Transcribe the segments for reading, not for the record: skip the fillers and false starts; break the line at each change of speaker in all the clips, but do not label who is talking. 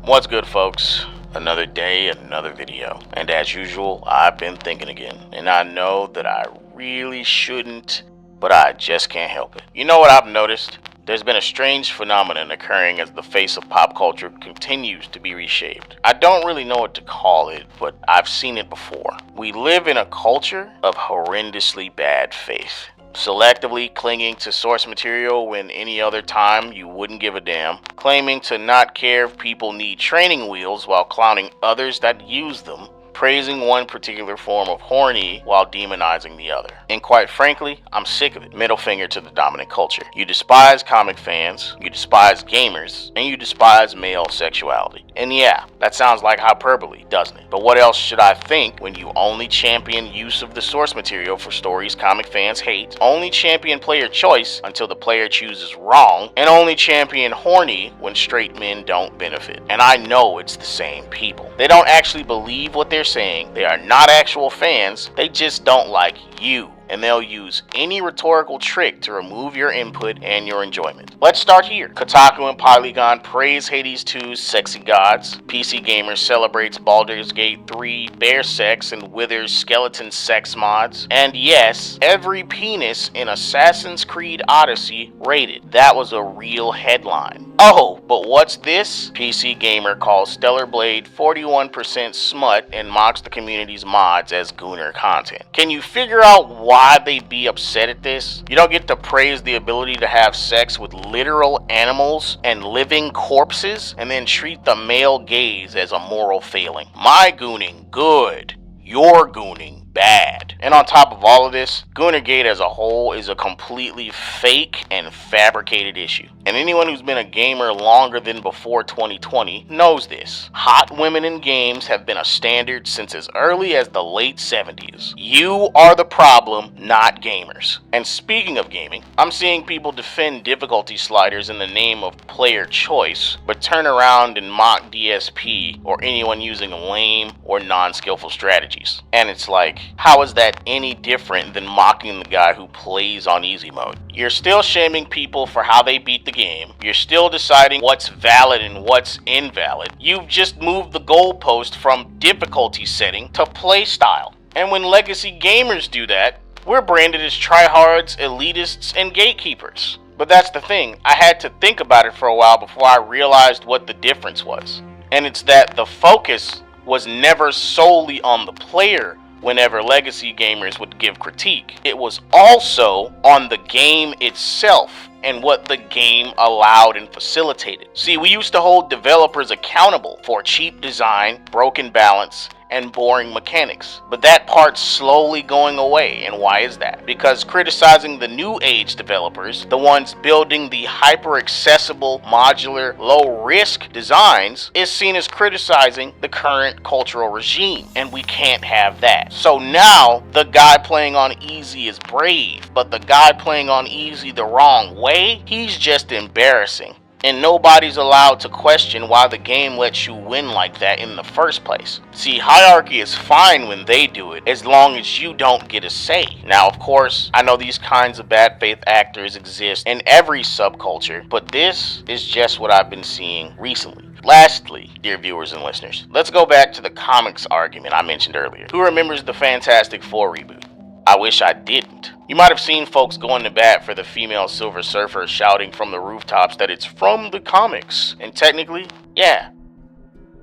What's good, folks? Another day, another video. And as usual, I've been thinking again. And I know that I really shouldn't, but I just can't help it. You know what I've noticed? There's been a strange phenomenon occurring as the face of pop culture continues to be reshaped. I don't really know what to call it, but I've seen it before. We live in a culture of horrendously bad faith. Selectively clinging to source material when any other time you wouldn't give a damn, claiming to not care if people need training wheels while clowning others that use them, praising one particular form of horny while demonizing the other. And quite frankly, I'm sick of it. Middle finger to the dominant culture. You despise comic fans, you despise gamers, and you despise male sexuality. And yeah, that sounds like hyperbole, doesn't it? But what else should I think when you only champion use of the source material for stories comic fans hate, only champion player choice until the player chooses wrong, and only champion horny when straight men don't benefit? And I know it's the same people. They don't actually believe what they're saying. They are not actual fans. They just don't like you. And they'll use any rhetorical trick to remove your input and your enjoyment. Let's start here. Kotaku and Polygon praise Hades 2's sexy gods. PC Gamer celebrates Baldur's Gate 3 bear sex and Wither's skeleton sex mods. And yes, every penis in Assassin's Creed Odyssey rated. That was a real headline. Oh, but what's this? PC Gamer calls Stellar Blade 41% smut and mocks the community's mods as Gooner content. Can you figure out why they'd be upset at this? You don't get to praise the ability to have sex with literal animals and living corpses and then treat the male gaze as a moral failing. My gooning, good. Your gooning, bad. And on top of all of this, Gooner Gate as a whole is a completely fake and fabricated issue. And anyone who's been a gamer longer than before 2020 knows this. Hot women in games have been a standard since as early as the late 70s. You are the problem, not gamers. And speaking of gaming, I'm seeing people defend difficulty sliders in the name of player choice, but turn around and mock DSP or anyone using lame or non-skillful strategies. And it's like, how is that any different than mocking the guy who plays on easy mode? You're still shaming people for how they beat the game. You're still deciding what's valid and what's invalid. You've just moved the goalpost from difficulty setting to play style. And when legacy gamers do that, we're branded as tryhards, elitists, and gatekeepers. But that's the thing, I had to think about it for a while before I realized what the difference was. And it's that the focus was never solely on the player whenever legacy gamers would give critique. It was also on the game itself and what the game allowed and facilitated. See, we used to hold developers accountable for cheap design, broken balance, and boring mechanics. But that part's slowly going away. And why is that? Because criticizing the new age developers, the ones building the hyper accessible, modular, low risk designs, is seen as criticizing the current cultural regime. And we can't have that. So now the guy playing on easy is brave, but the guy playing on easy the wrong way, he's just embarrassing. And nobody's allowed to question why the game lets you win like that in the first place. See, hierarchy is fine when they do it, as long as you don't get a say. Now, of course, I know these kinds of bad faith actors exist in every subculture, but this is just what I've been seeing recently. Lastly, dear viewers and listeners, let's go back to the comics argument I mentioned earlier. Who remembers the Fantastic Four reboot? I wish I didn't. You might have seen folks going to bat for the female Silver Surfer shouting from the rooftops that it's from the comics. And technically, yeah,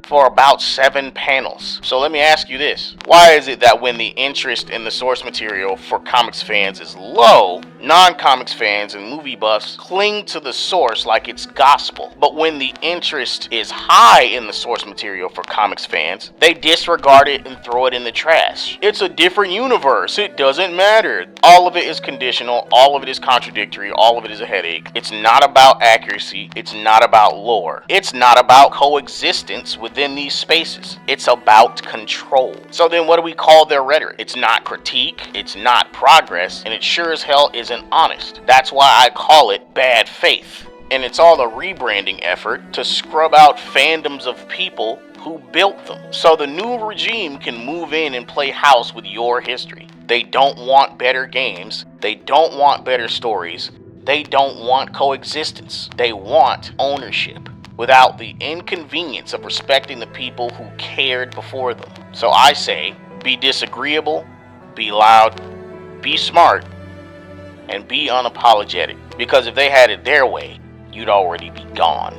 for about 7 panels. So let me ask you this. Why is it that when the interest in the source material for comics fans is low, non-comics fans and movie buffs cling to the source like it's gospel? But when the interest is high in the source material for comics fans, they disregard it and throw it in the trash. It's a different universe. It doesn't matter. All of it is conditional. All of it is contradictory. All of it is a headache. It's not about accuracy. It's not about lore. It's not about coexistence within these spaces. It's about control. So then what do we call their rhetoric? It's not critique. It's not progress. And it sure as hell isn't honest. That's why I call it bad faith. And it's all a rebranding effort to scrub out fandoms of people who built them, so the new regime can move in and play house with your history. They don't want better games. They don't want better stories. They don't want coexistence. They want ownership. without the inconvenience of respecting the people who cared before them. So I say, be disagreeable, be loud, be smart, and be unapologetic. Because if they had it their way, you'd already be gone.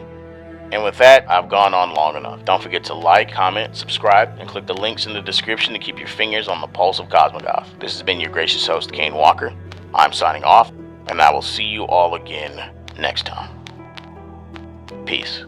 And with that, I've gone on long enough. Don't forget to like, comment, subscribe, and click the links in the description to keep your fingers on the pulse of Cosmogoth. This has been your gracious host, Kaine Walker. I'm signing off, and I will see you all again next time. Peace.